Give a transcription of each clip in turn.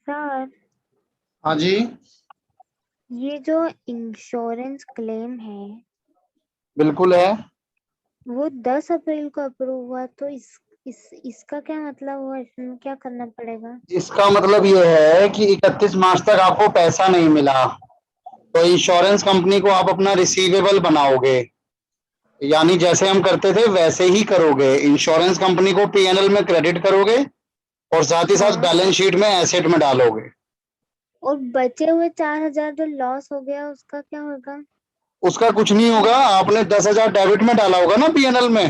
Sir, हाँ जी, ये जो इंश्योरेंस क्लेम है बिल्कुल है। वो 10 अप्रैल को अप्रूव हुआ, तो इसका क्या मतलब हुआ? इसमें क्या करना पड़ेगा? इसका मतलब ये है कि 31 मार्च तक आपको पैसा नहीं मिला तो इंश्योरेंस कंपनी को आप अपना रिसीवेबल बनाओगे, यानी जैसे हम करते थे वैसे ही करोगे। इंश्योरेंस कंपनी को पीएनएल में क्रेडिट करोगे और साथ ही साथ हाँ, बैलेंस शीट में एसेट में डालोगे। और बचे हुए 4,000 जो लॉस हो गया उसका क्या होगा? उसका कुछ नहीं होगा, आपने 10,000 डेबिट में डाला होगा ना पीएनएल में,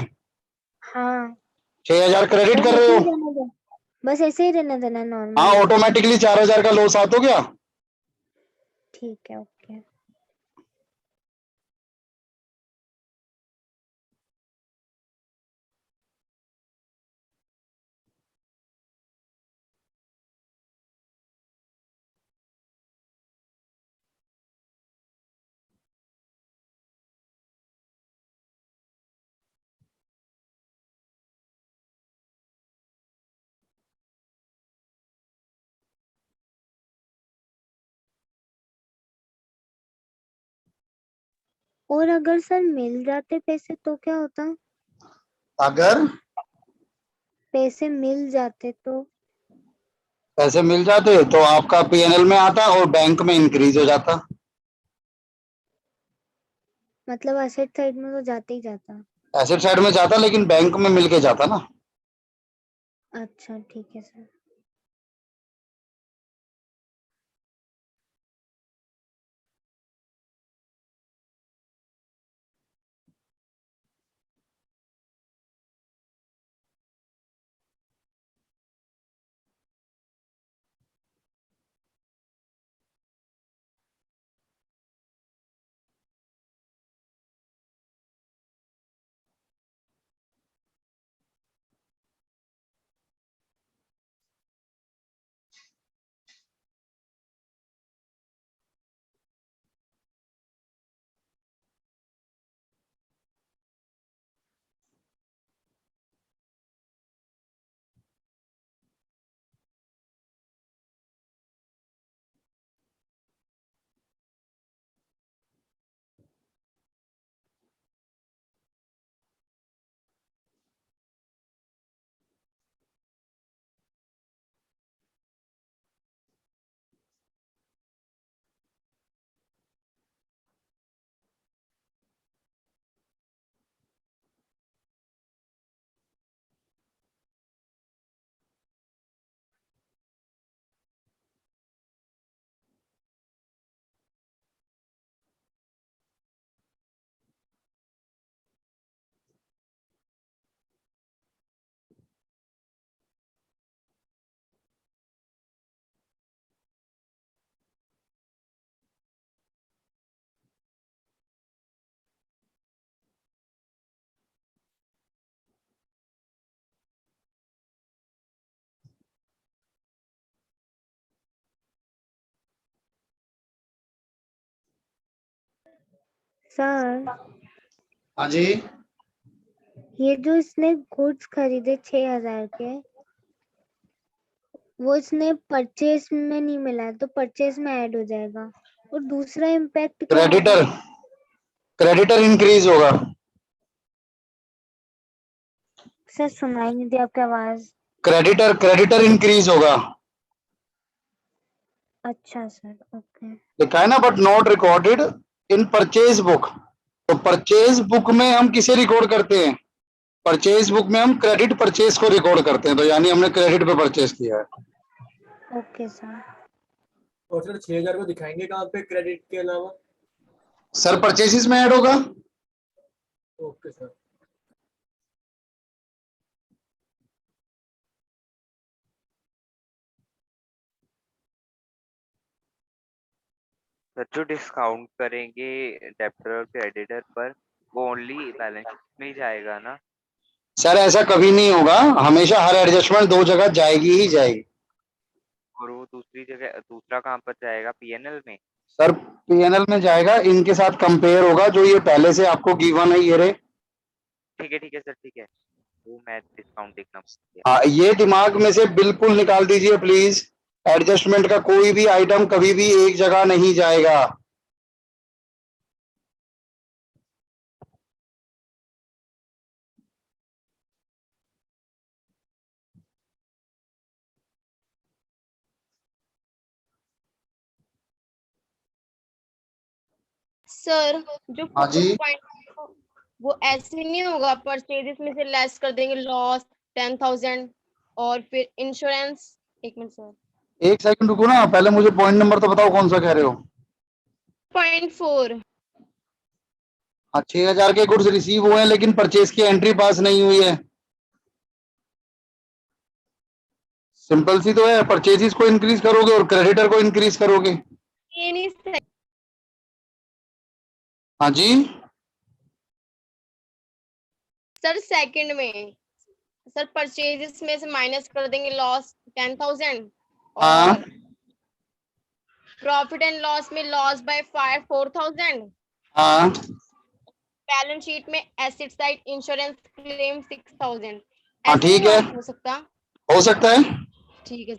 हाँ, 6,000 क्रेडिट बस कर रहे ऐसे हो। ही रहने दो। बस ऐसे ही रहने देना हाँ, नॉर्मली। ऑटोमेटिकली 4,000 का लॉस आता हो गया। ठीक है, ओके। और अगर सर मिल जाते पैसे तो क्या होता? अगर पैसे मिल जाते तो? पैसे मिल जाते तो आपका पीएनएल में आता और बैंक में इंक्रीज हो जाता। मतलब असेट साइड में तो जाते ही जाता। एसेट साइड में जाता लेकिन बैंक में मिल के जाता ना। अच्छा, ठीक है सर। सर, हाँ जी, ये जो इसने गुड्स खरीदे 6,000 के, वो इसने परचेज में नहीं मिला है, तो परचेज में ऐड हो जाएगा। और दूसरा इम्पैक्ट क्या होगा? क्रेडिटर क्रेडिटर इंक्रीज होगा। सर, सुनाई नहीं दी आपकी आवाज। क्रेडिटर इंक्रीज होगा। अच्छा सर, ओके। लिखा है ना, but not recorded in purchase book. तो परचेज बुक में हम किसे रिकॉर्ड करते हैं? परचेज बुक में हम क्रेडिट परचेज को रिकॉर्ड करते हैं, तो यानी हमने क्रेडिट पे परचेज किया है। Okay sir. और सर 6,000 को दिखाएंगे कहाँ पे क्रेडिट के अलावा? सर परचेजेस में ऐड होगा। Okay sir. सर जो डिस्काउंट करेंगे डेब्टर और क्रेडिटर पर, वो ओनली बैलेंस शीट में ही जाएगा ना? सर ऐसा कभी नहीं होगा, हमेशा हर एडजस्टमेंट दो जगह जाएगी ही जाएगी। और वो दूसरी जगह दूसरा कहाँ पर जाएगा, पीएनएल में? सर पीएनएल में जाएगा, इनके साथ कंपेयर होगा जो ये पहले से आपको गिवन है ये रे। ठीक है सर, ठीक है। वो मैं डिस्काउंट देखना भूल गया। हाँ, ये दिमाग में से बिल्कुल निकाल दीजिए प्लीज। एडजस्टमेंट का कोई भी आइटम कभी भी एक जगह नहीं जाएगा। सर जो हाँ जी। 4.5 वो ऐसे नहीं होगा, परचेजेस में से लेस कर देंगे लॉस 10,000 और फिर इंश्योरेंस। एक मिनट सर, एक सेकंड रुको ना, पहले मुझे पॉइंट नंबर तो बताओ कौन सा कह रहे हो। 4.4। हाँ, 6,000 के गुड्स रिसीव हुए हैं लेकिन परचेज की एंट्री पास नहीं हुई है। सिंपल सी तो है, परचेजेस को इंक्रीज करोगे और क्रेडिटर को इंक्रीज करोगे। ये नहीं सही हाँ जी। सर, सेकंड में सर परचेजेस में से माइनस कर देंगे लॉस 10,000 हाँ। और प्रॉफिट एंड लॉस में लॉस बाय 4,000। हाँ। बैलेंस शीट में एसेट साइड इंश्योरेंस क्लेम 6,000। हाँ ऐसे नहीं ठीक है, हो सकता? हो सकता है। ठीक है,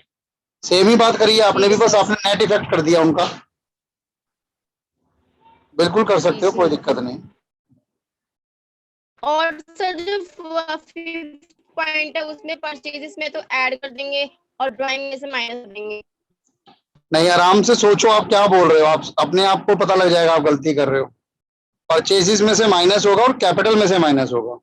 सेम ही बात करी है आपने ठीक भी, है बस सर। आपने नेट इफेक्ट कर दिया उनका। बिल्कुल कर जी सकते हो, कोई जी। दिक्कत नहीं। और सर जो 5th पॉइंट है उसमें परचेजेस में तो ऐड कर देंगे और ड्राइंग में से माइनस कर देंगे। नहीं, आराम से सोचो आप क्या बोल रहे हो, आप अपने आप को पता लग जाएगा आप गलती कर रहे हो। परचेजेस में से माइनस होगा और कैपिटल में से माइनस होगा।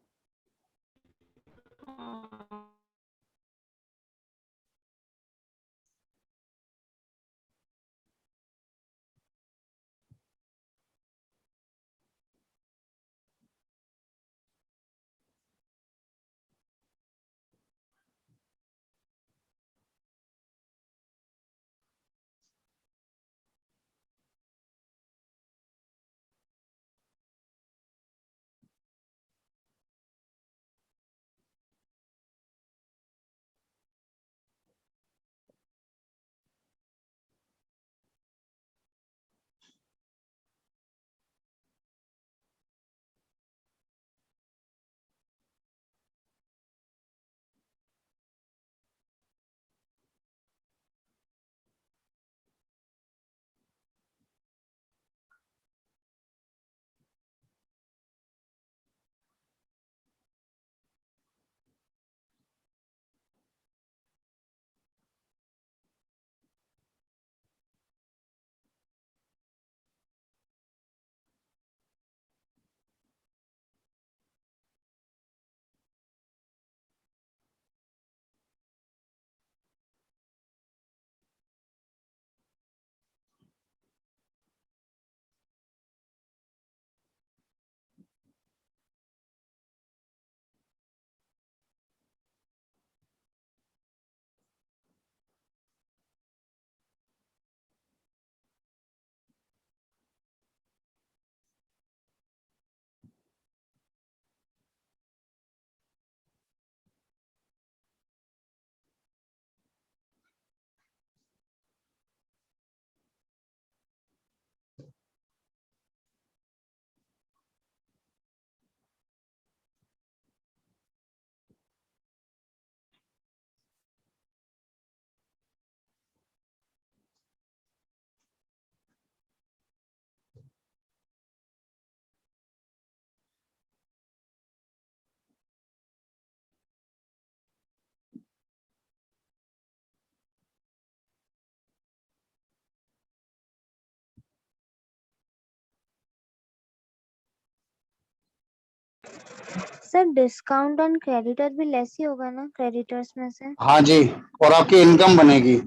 सर डिस्काउंट ऑन क्रेडिटर भी लेस ही होगा ना क्रेडिटर्स में से? हाँ जी, और आपकी इनकम बनेगी।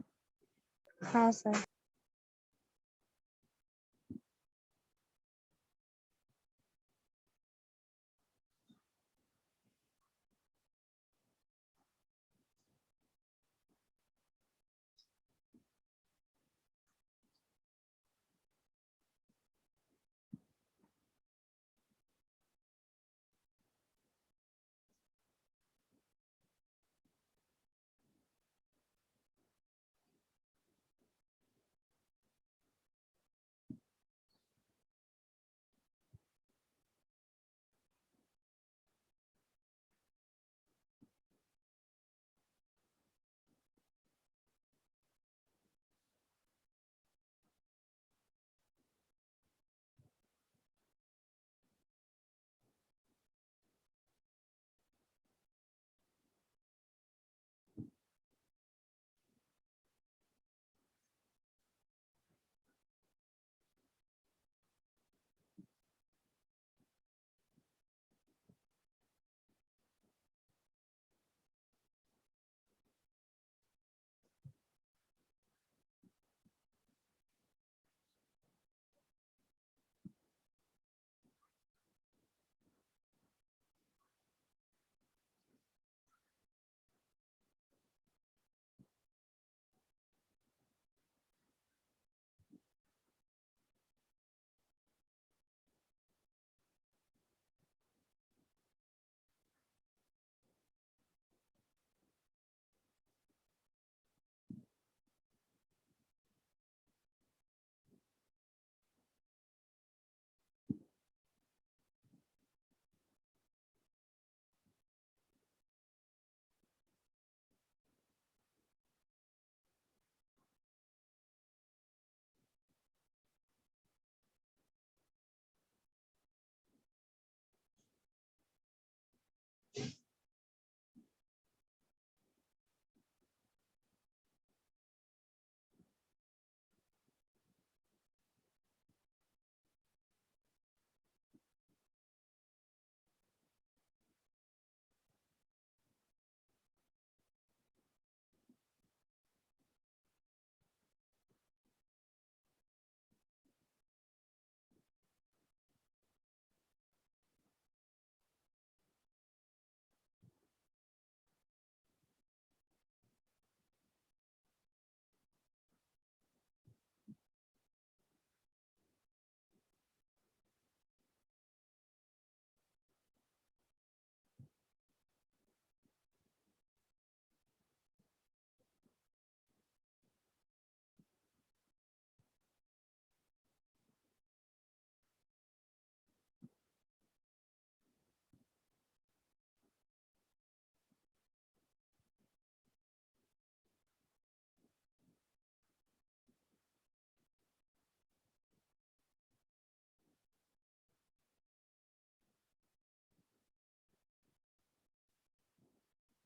हाँ सर।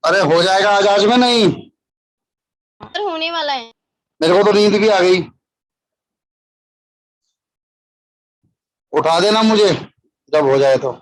अरे हो जाएगा आज में नहीं। सर होने वाला है। मेरे को तो नींद भी आ गई। उठा देना मुझे जब हो जाए तो।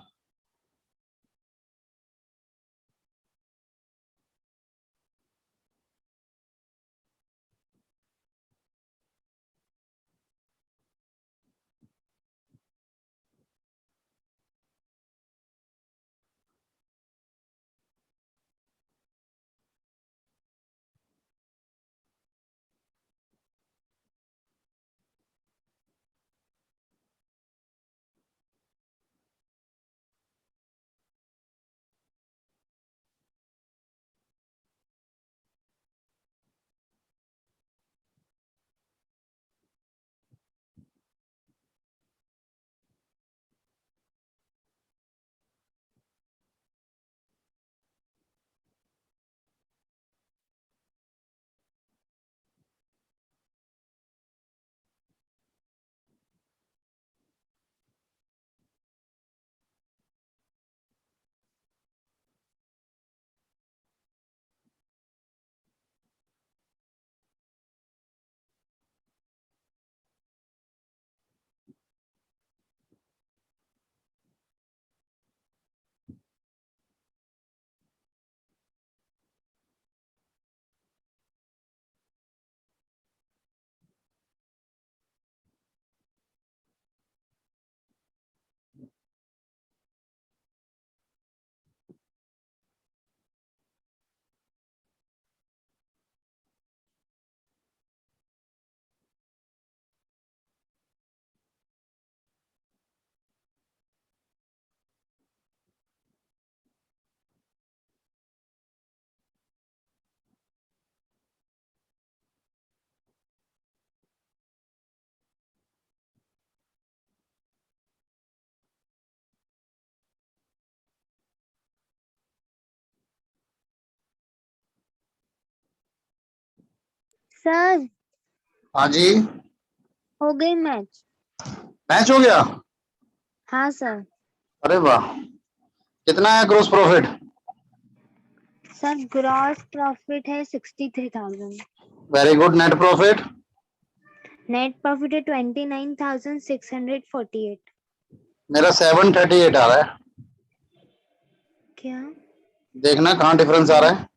सर हाँ जी। हो गई मैच। मैच हो गया। हाँ सर। अरे वाह। कितना है gross profit? Sir gross profit है 63,000। Very good. Net profit? Net profit है 29,648। मेरा 738 आ रहा है। क्या? देखना कहाँ डिफरेंस आ रहा है।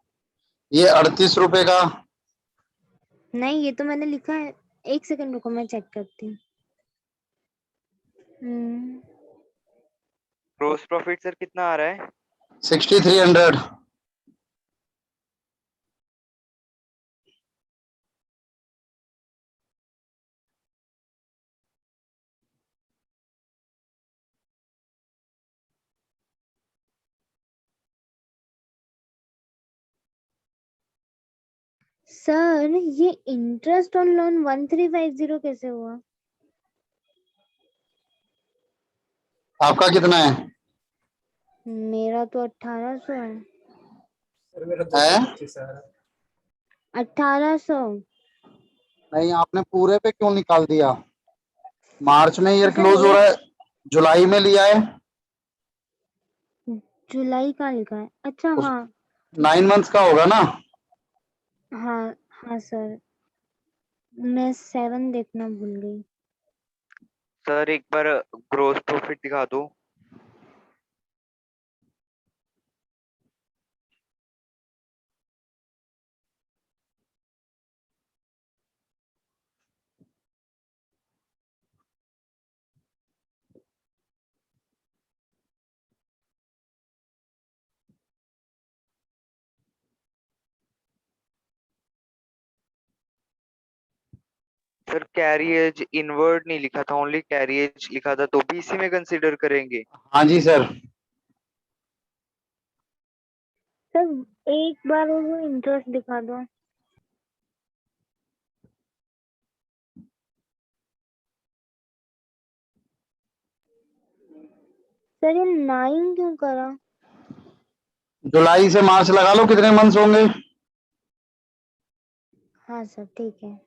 ये 38 रुपए का। नहीं, ये तो मैंने लिखा है। एक सेकंड रुको, मैं चेक करती हूँ। ग्रोस प्रॉफिट सर कितना आ रहा है? 6300। सर ये इंटरेस्ट ऑन लोन 1350 कैसे हुआ? आपका कितना है? मेरा तो 1800 है। सर मेरा है? 225 आ रहा है। 1800। नहीं, आपने पूरे पे क्यों निकाल दिया? मार्च में ईयर तो सर क्लोज हो एक रहा है। जुलाई में लिया है। जुलाई का लिखा है। अच्छा उस हाँ। 9 मंथ्स का होगा ना। हाँ हाँ सर, मैं 7 देखना भूल गई। सर एक बार ग्रोस प्रॉफिट दिखा दो। सर कैरिएज इनवर्ड नहीं लिखा था, ओनली कैरिएज लिखा था, तो भी इसी में कंसीडर करेंगे? हाँ जी सर। सर एक बार वो इंटरेस्ट दिखा दो। सर ये 9 क्यों करा? जुलाई से मार्च लगा लो, कितने मंथ्स होंगे? हाँ सर ठीक है।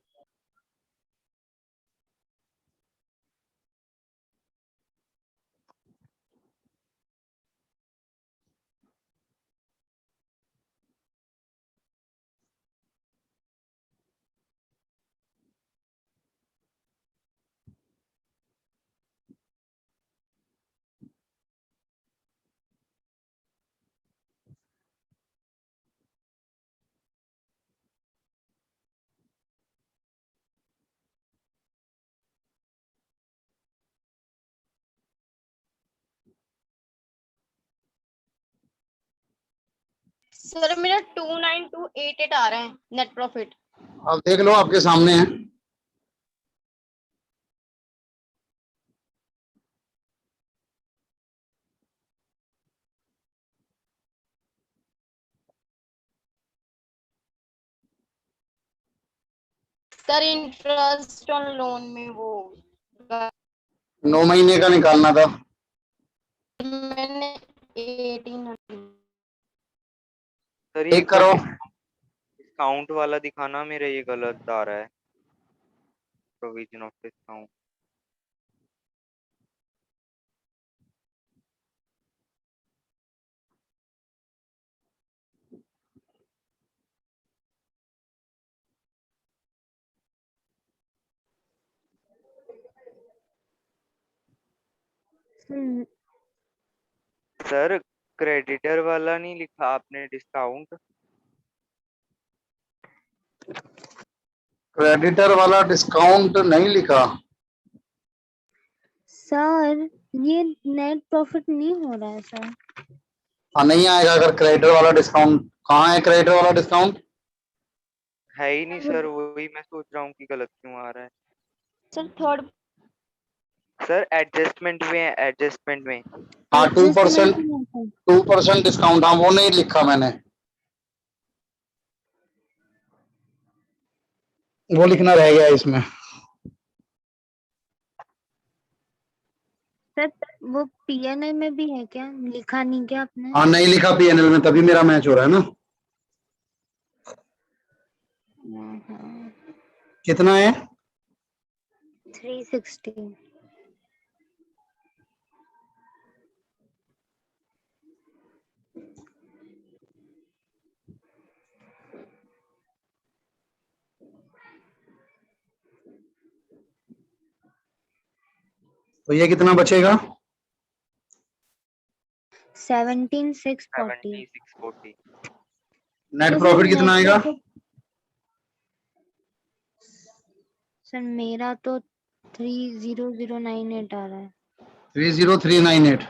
सर मेरा 29288 आ रहा है नेट प्रॉफिट। आप देख लो, आपके सामने है। सर इंटरेस्ट ऑन लोन में वो 9 महीने का निकालना था। मैंने 1800। सर ये एक करो। डिस्काउंट वाला दिखाना, मेरा ये गलत आ रहा है। Provision of discount. Sir creditor वाला नहीं लिखा आपने डिस्काउंट। क्रेडिटर वाला डिस्काउंट नहीं लिखा। सर ये नेट प्रॉफिट नहीं हो रहा है सर। हाँ, नहीं आएगा अगर क्रेडिटर वाला डिस्काउंट। कहाँ है क्रेडिटर वाला डिस्काउंट? है ही नहीं सर, वही मैं सोच रहा हूँ कि गलत क्यों आ रहा है। सर थर्ड सर एडजस्टमेंट में है, एडजस्टमेंट में। हाँ, 2% Adjustment में है। 2% डिस्काउंट। हाँ, वो नहीं लिखा मैंने, वो लिखना रह गया इसमें। सर वो पीएनएल में भी है क्या? लिखा नहीं क्या आपने? हाँ, नहीं लिखा पीएनएल में, तभी मेरा मैच हो रहा है ना। कितना है? 360। तो ये कितना बचेगा? 17640। 7640। नेट तो प्रॉफिट सर कितना नेट आएगा? प्रॉफिट सर मेरा तो 30098 आ रहा है 30398।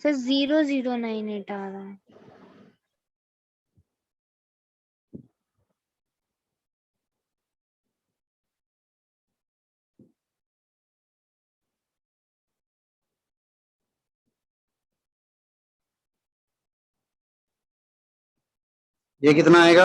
सर 0098 आ रहा है। ये कितना आएगा?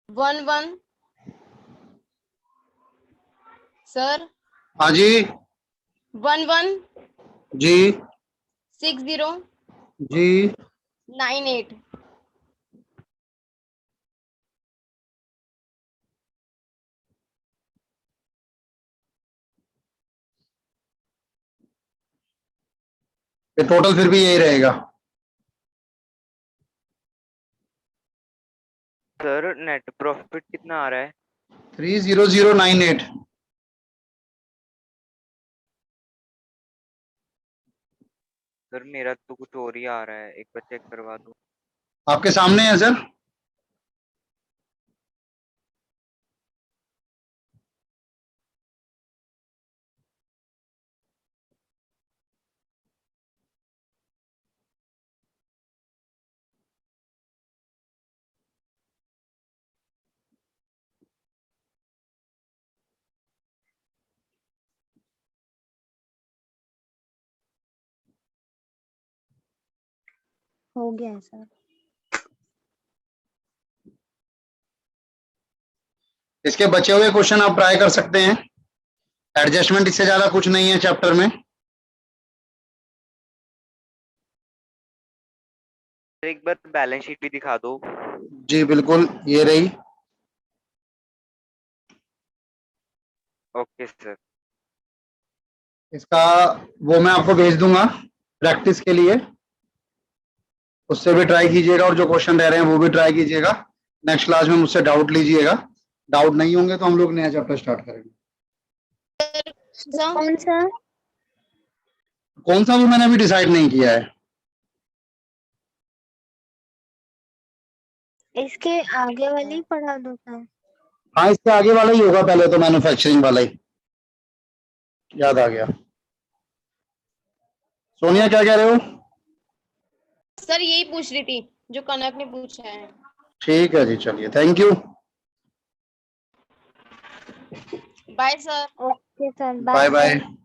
वन सर हाँ जी। 116098। जी। जी। ये टोटल फिर भी यही रहेगा। सर नेट प्रॉफिट कितना आ रहा है? 30098। सर मेरा तो कुछ और ही आ रहा है, एक बार चेक करवा दो। आपके सामने है सर। हो गया है सर। इसके बचे हुए क्वेश्चन आप ट्राई कर सकते हैं। एडजस्टमेंट इससे ज्यादा कुछ नहीं है चैप्टर में। एक बार बैलेंस शीट भी दिखा दो। जी बिल्कुल, ये रही। Okay sir. इसका वो मैं आपको भेज दूंगा प्रैक्टिस के लिए, उससे भी ट्राई कीजिएगा और जो क्वेश्चन रह रहे हैं वो भी ट्राई कीजिएगा। नेक्स्ट क्लास में मुझसे डाउट लीजिएगा। डाउट नहीं होंगे तो हम लोग नया चैप्टर स्टार्ट करेंगे। कौन सा? कौन सा वो मैंने अभी डिसाइड नहीं किया है। इसके आगे वाली पढ़ा दो क्या? हाँ, इससे आगे वाला ही होगा, पहले तो मैन्युफैक्चरिंग वाला ही। याद आ गया। सोनिया क्या कह रहे हो? सर यही पूछ रही थी जो कनक ने पूछा है। ठीक है जी, चलिए, thank you. Bye sir. Okay sir, bye bye. Bye.